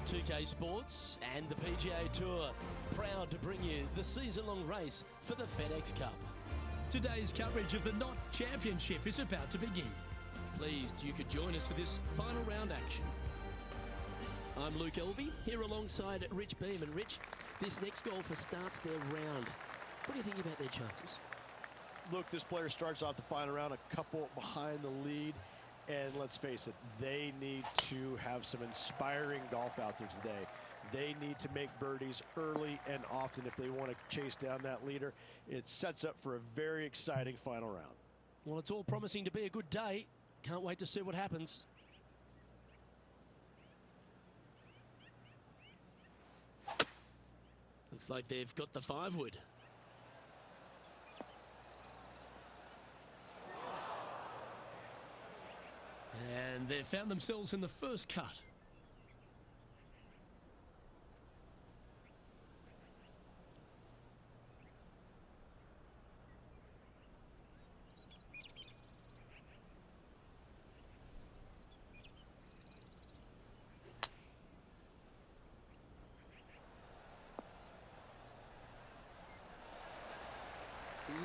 2K Sports and the PGA Tour, proud to bring you the season-long race for the FedEx Cup. Today's coverage of the Knott Championship is about to begin. Pleased you could join us for this final round action. I'm Luke Elvey, here alongside Rich Beam. And Rich, this next golfer starts their round. What do you think about their chances? Look, this player starts off the final round a couple behind the lead. And let's face it, they need to have some inspiring golf out there today. They need to make birdies early and often if they want to chase down that leader. It sets up for a very exciting final round. Well, it's all promising to be a good day. Can't wait to see what happens. Looks like they've got the 5-wood. And they've found themselves in the first cut.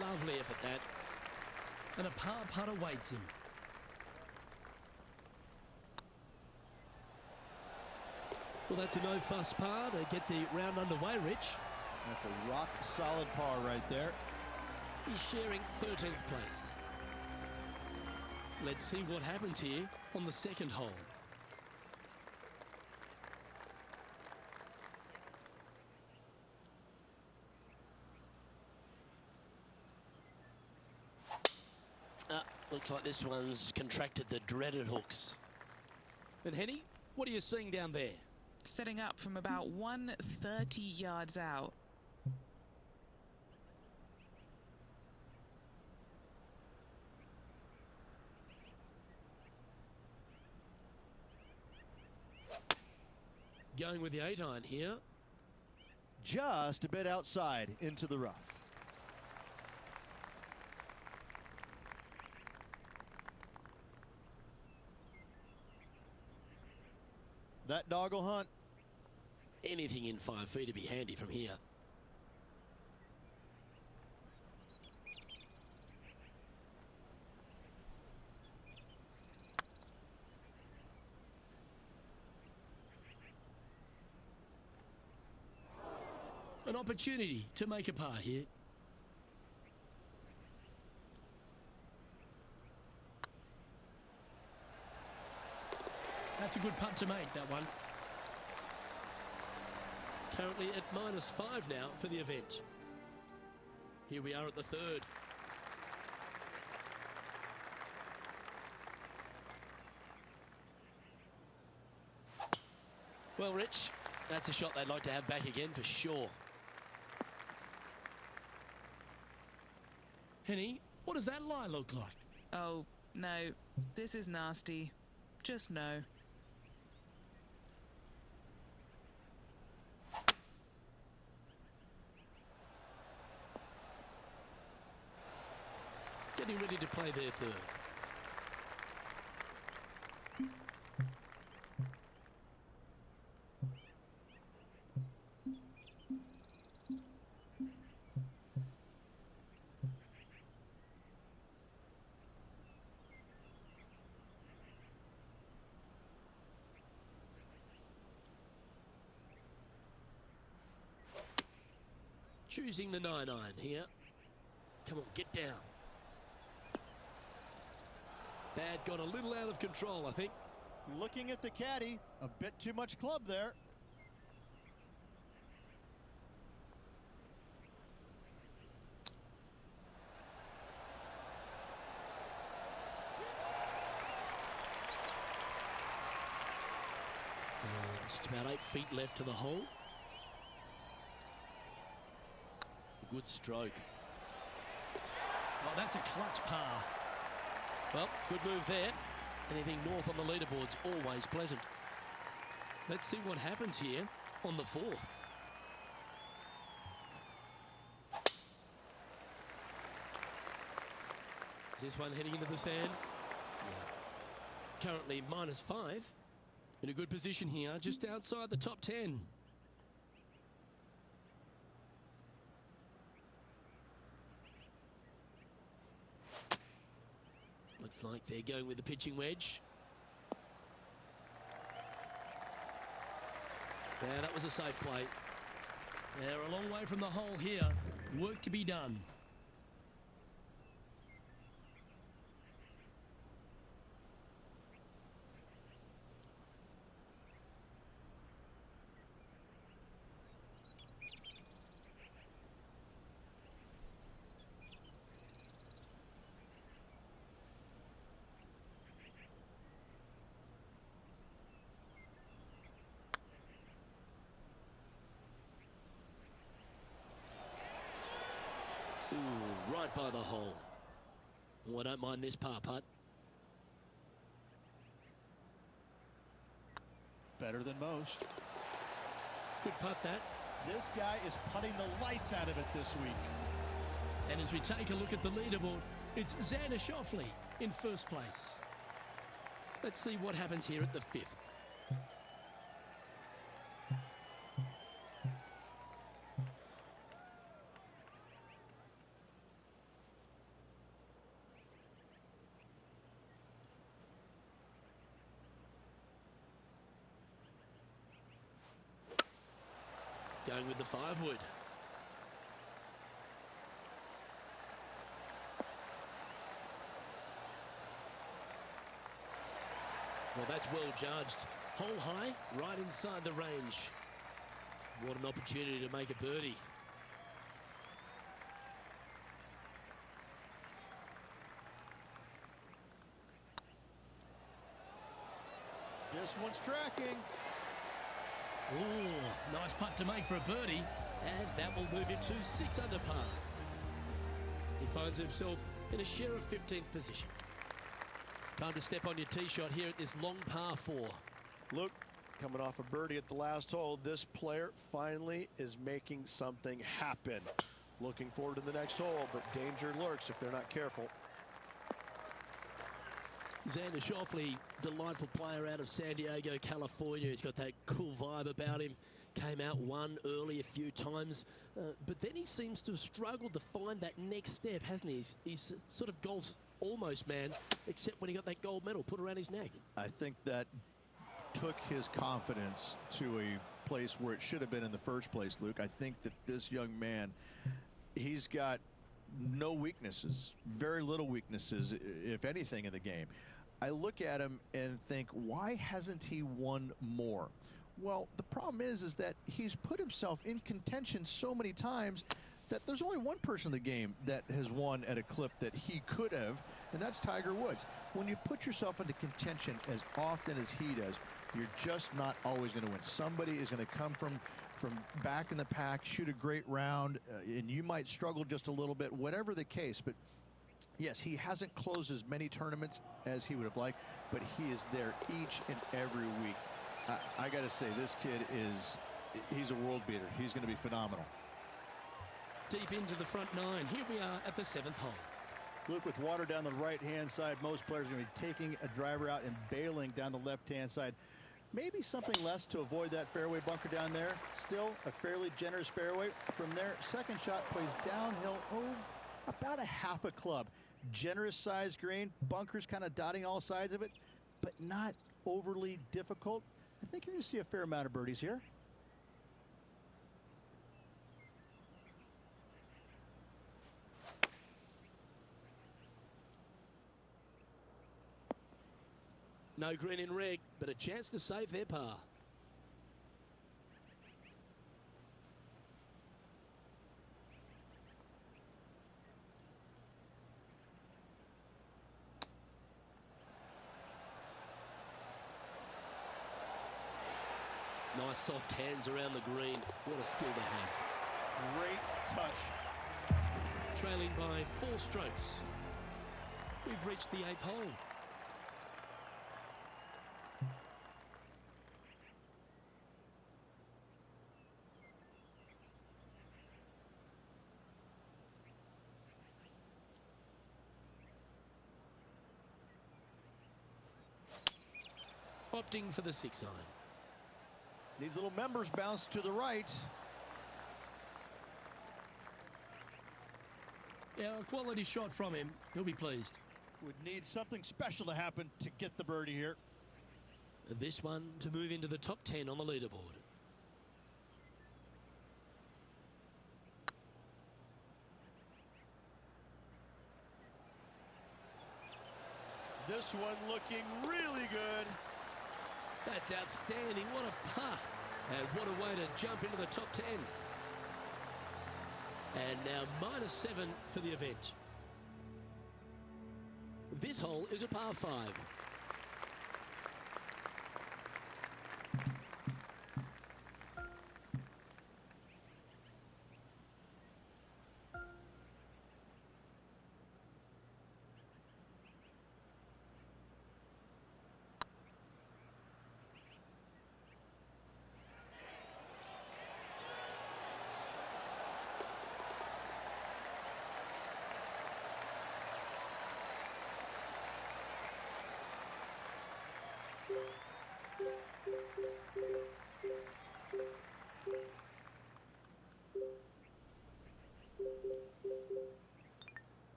Lovely effort, that. And a par putt awaits him. Well, that's a no-fuss par to get the round underway, Rich. That's a rock-solid par right there. He's sharing 13th place. Let's see what happens here on the second hole. Looks like this one's contracted the dreaded hooks. And Henny, what are you seeing down there? Setting up from about 130 yards out. Going with the 8-iron here. Just a bit outside into the rough. That dog will hunt. Anything in 5 feet to be handy from here. An opportunity to make a par here. That's a good putt to make, that one. Currently at -5 now for the event. Here we are at the third. Well, Rich, that's a shot they'd like to have back again for sure. Henny, what does that lie look like? Oh, no. This is nasty. Just no. Getting ready to play their third. Choosing the 9-iron here. Come on, get down. That got a little out of control, I think. Looking at the caddy, a bit too much club there. Just about 8 feet left to the hole. Good stroke. Oh, that's a clutch par. Well, good move there. Anything north on the leaderboard's always pleasant. Let's see what happens here on the 4th. Is this one heading into the sand? Yeah. Currently -5. In a good position here, just outside the top 10. Looks like they're going with the pitching wedge. Yeah, that was a safe play. They're a long way from the hole here. Work to be done. Ooh, right by the hole. Oh, I don't mind this par putt. Better than most. Good putt that. This guy is putting the lights out of it this week. And as we take a look at the leaderboard, it's Xander Schauffele in first place. Let's see what happens here at the 5th. Going with the 5-wood. Well, that's well judged. Hole high, right inside the range. What an opportunity to make a birdie. This one's tracking. Ooh, nice putt to make for a birdie. And that will move him to 6 under par. He finds himself in a share of 15th position. Time to step on your tee shot here at this long par 4. Luke, coming off a birdie at the last hole, this player finally is making something happen. Looking forward to the next hole, but danger lurks if they're not careful. Xander Schauffele, delightful player out of San Diego, California. He's got that cool vibe about him. Came out one early a few times, but then he seems to have struggled to find that next step, hasn't he? He's sort of golf's almost man, except when he got that gold medal put around his neck. I think that took his confidence to a place where it should have been in the first place, Luke. I think that this young man, he's got no weaknesses, very little weaknesses, if anything, in the game. I look at him and think, why hasn't he won more? Well, the problem is that he's put himself in contention so many times that there's only one person in the game that has won at a clip that he could have, and that's Tiger Woods. When you put yourself into contention as often as he does, you're just not always going to win. Somebody is going to come from back in the pack, shoot a great round, and you might struggle just a little bit, whatever the case. But yes, he hasn't closed as many tournaments as he would have liked, but he is there each and every week. I got to say, this kid he's a world beater. He's going to be phenomenal. Deep into the front 9. Here we are at the 7th hole. Luke, with water down the right-hand side, most players are going to be taking a driver out and bailing down the left-hand side. Maybe something less to avoid that fairway bunker down there. Still a fairly generous fairway. From there, second shot plays downhill, about a half a club. Generous sized green, bunkers kind of dotting all sides of it, but not overly difficult. I think you're going to see a fair amount of birdies here. No green in red, but a chance to save their par. Nice soft hands around the green. What a skill to have. Great touch. Trailing by 4 strokes. We've reached the 8th hole. Opting for the 6-iron. Needs a little members bounce to the right. Yeah, a quality shot from him. He'll be pleased. Would need something special to happen to get the birdie here. This one to move into the top 10 on the leaderboard. This one looking really good. That's outstanding. What a putt. And what a way to jump into the top 10. And now -7 for the event. This hole is a par 5.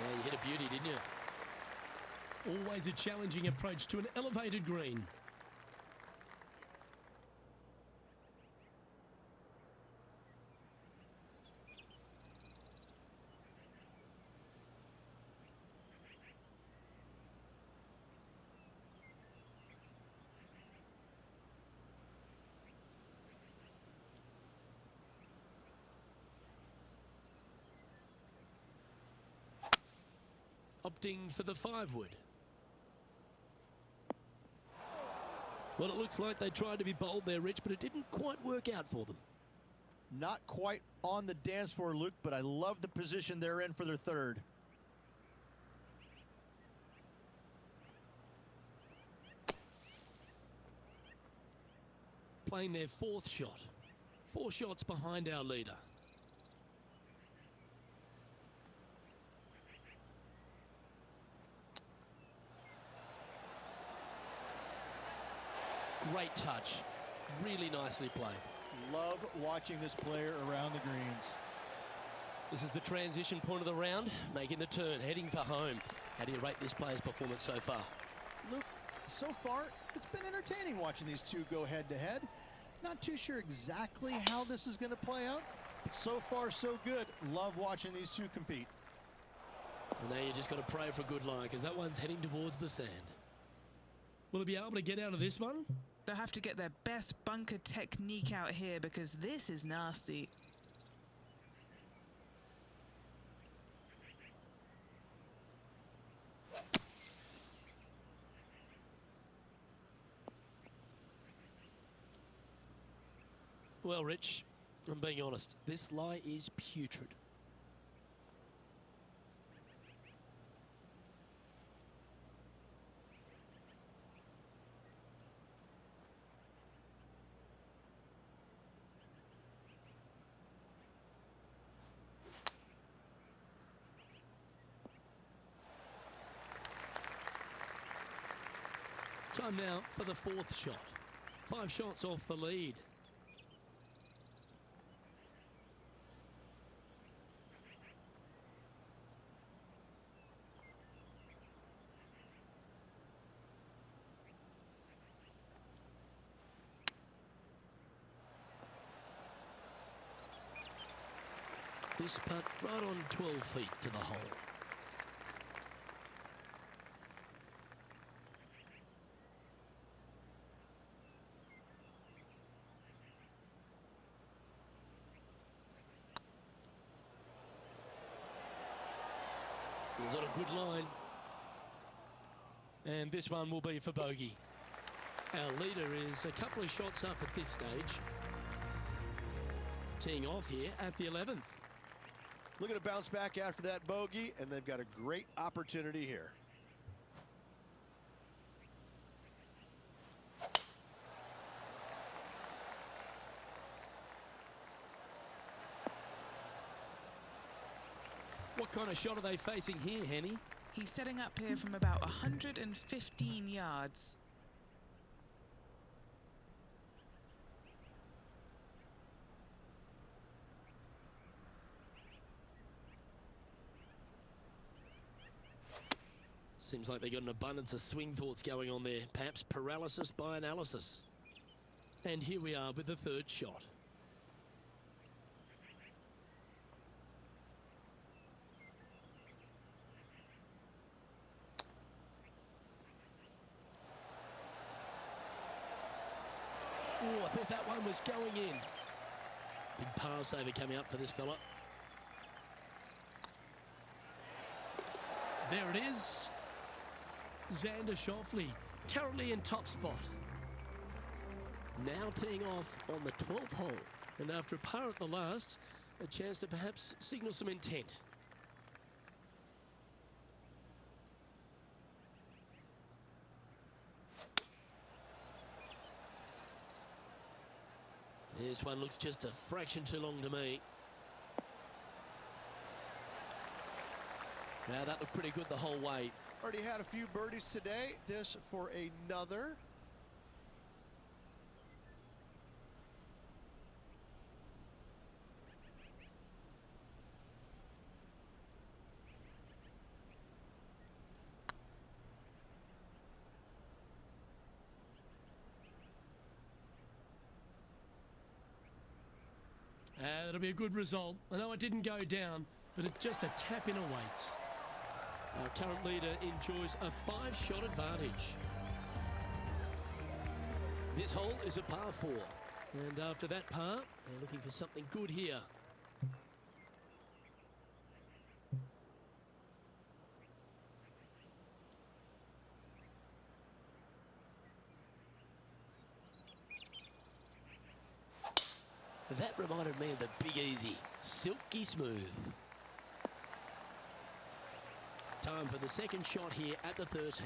Yeah, you hit a beauty, didn't you? Always a challenging approach to an elevated green. Opting for the 5-wood. Well, it looks like they tried to be bold there, Rich, but it didn't quite work out for them. Not quite on the dance floor, Luke, but I love the position they're in for their third. Playing their 4th shot. 4 shots behind our leader. Great touch. Really nicely played. Love watching this player around the greens. This is the transition point of the round, making the turn, heading for home. How do you rate this player's performance so far? Luke, so far, it's been entertaining watching these two go head-to-head. Not too sure exactly how this is going to play out, but so far, so good. Love watching these two compete. Well, now you just got to pray for good lie, because that one's heading towards the sand. Will he be able to get out of this one? They'll have to get their best bunker technique out here because this is nasty. Well, Rich, I'm being honest. This lie is putrid. Time now for the 4th shot. 5 shots off the lead. This putt right on 12 feet to the hole. It was on a good line. And this one will be for bogey. Our leader is a couple of shots up at this stage. Teeing off here at the 11th. Looking to bounce back after that bogey, and they've got a great opportunity here. What kind of shot are they facing here, Henny? He's setting up here from about 115 yards. Seems like they got an abundance of swing thoughts going on there. Perhaps paralysis by analysis. And here we are with the third shot. Oh, I thought that one was going in. Big par saver coming up for this fella. There it is. Xander Schauffele currently in top spot. Now teeing off on the 12th hole. And after a par at the last, a chance to perhaps signal some intent. This one looks just a fraction too long to me. Now that looked pretty good the whole way. Already had a few birdies today. This for another. That'll be a good result. I know it didn't go down, but it just a tap in awaits. Our current leader enjoys a 5-shot advantage. This hole is a par 4. And after that par, they're looking for something good here. That reminded me of the Big Easy. Silky smooth. Time for the second shot here at the 13th.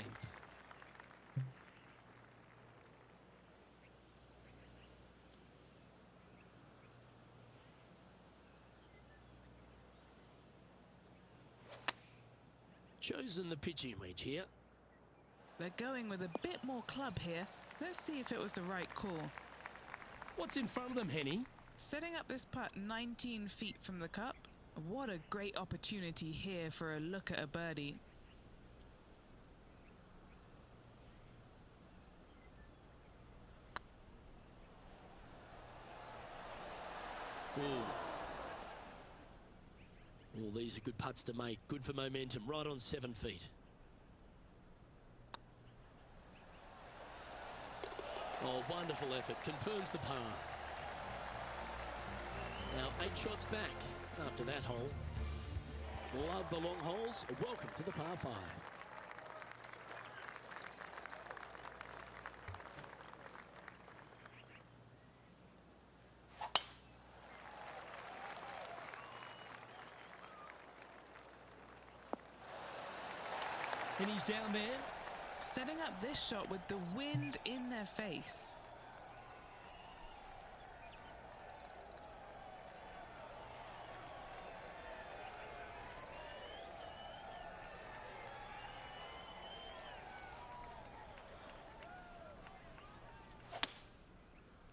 Chosen the pitching wedge here. They're going with a bit more club here. Let's see if it was the right call. What's in front of them, Henny? Setting up this putt 19 feet from the cup. What a great opportunity here for a look at a birdie. All these are good putts to make. Good for momentum. Right on 7 feet. Oh, wonderful effort. Confirms the par. Now 8 shots back after that hole. Love the long holes. Welcome to the par 5. And he's down there. Setting up this shot with the wind in their face.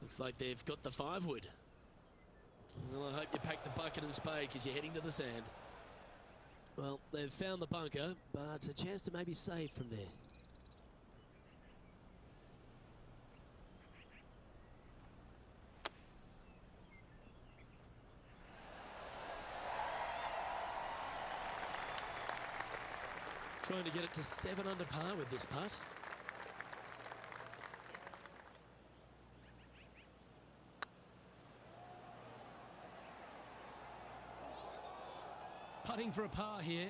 Looks like they've got the 5-wood. Well, I hope you pack the bucket and spade because you're heading to the sand. Well, they've found the bunker, but a chance to maybe save from there. Trying to get it to 7 under par with this putt. Putting for a par here.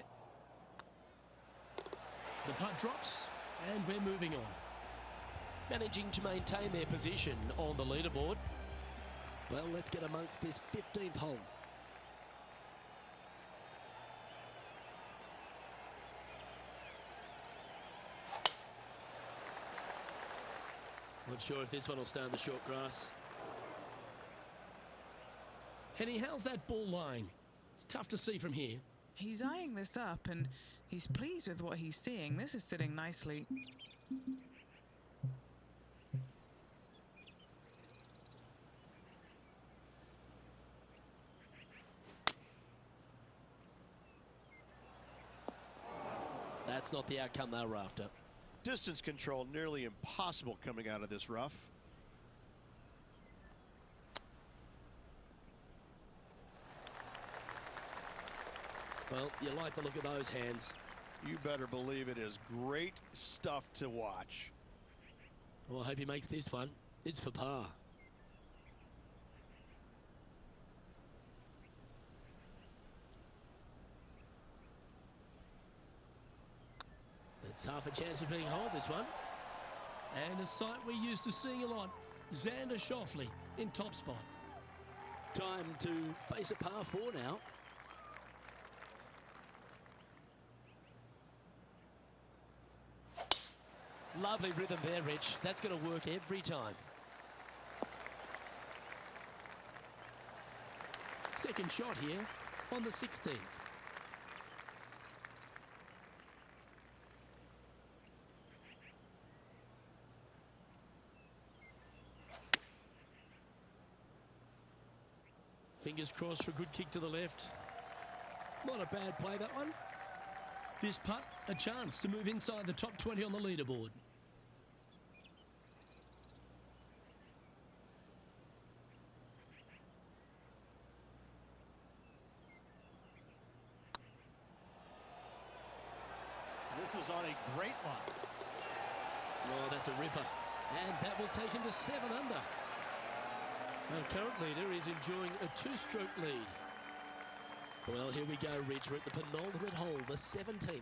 The putt drops, and we're moving on. Managing to maintain their position on the leaderboard. Well, let's get amongst this 15th hole. Not sure if this one will stay on the short grass. Henny, how's that ball lying? It's tough to see from here. He's eyeing this up and he's pleased with what he's seeing. This is sitting nicely. That's not the outcome they were after. Distance control nearly impossible coming out of this rough. Well, you like the look of those hands. You better believe it is great stuff to watch. Well, I hope he makes this one. It's for par. It's half a chance of being holed, this one. And a sight we're used to seeing a lot. Xander Schauffele in top spot. Time to face a par 4 now. Lovely rhythm there, Rich. That's going to work every time. Second shot here on the 16th. Fingers crossed for a good kick to the left. Not a bad play, that one. This putt, a chance to move inside the top 20 on the leaderboard. This is on a great line. Oh, that's a ripper. And that will take him to 7 under. Our current leader is enjoying a 2-stroke lead. Well, here we go, Rich. We're at the penultimate hole, the 17th.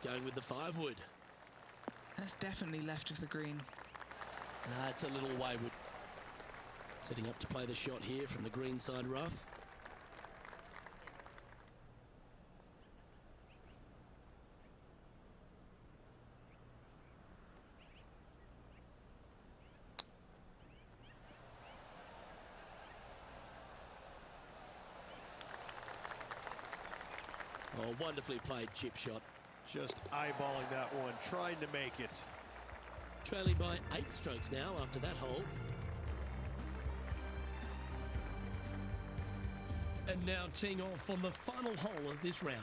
Going with the 5-wood. That's definitely left of the green. It's a little wayward. Setting up to play the shot here from the green side rough. Oh, wonderfully played chip shot. Just eyeballing that one, trying to make it. Trailing by 8 strokes now after that hole. And now teeing off on the final hole of this round.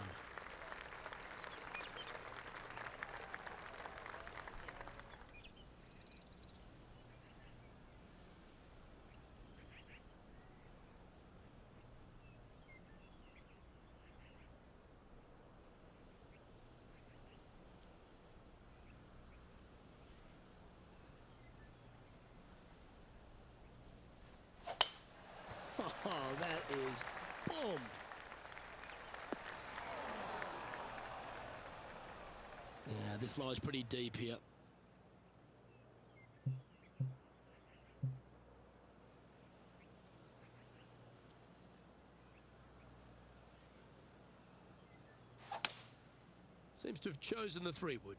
Oh, that is boom. Yeah, this lies pretty deep here. Seems to have chosen the 3-wood.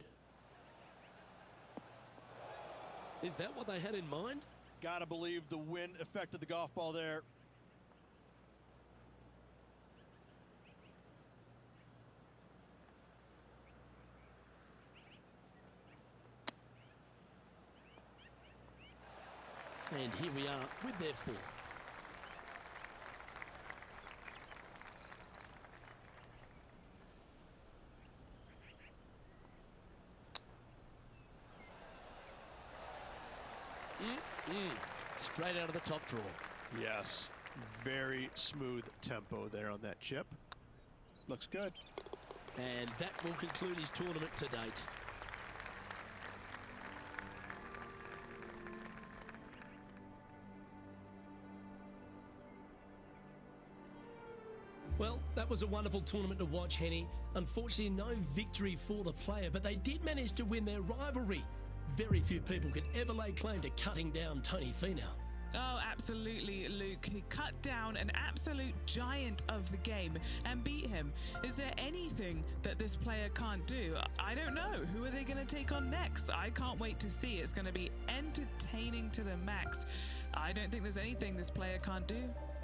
Is that what they had in mind? Gotta believe the wind affected the golf ball there. And here we are with their 4th. Straight out of the top draw. Yes, very smooth tempo there on that chip. Looks good. And that will conclude his tournament to date. Well, that was a wonderful tournament to watch, Henny. Unfortunately, no victory for the player, but they did manage to win their rivalry. Very few people can ever lay claim to cutting down Tony Finau. Oh, absolutely, Luke. He cut down an absolute giant of the game and beat him. Is there anything that this player can't do? I don't know. Who are they going to take on next? I can't wait to see. It's going to be entertaining to the max. I don't think there's anything this player can't do.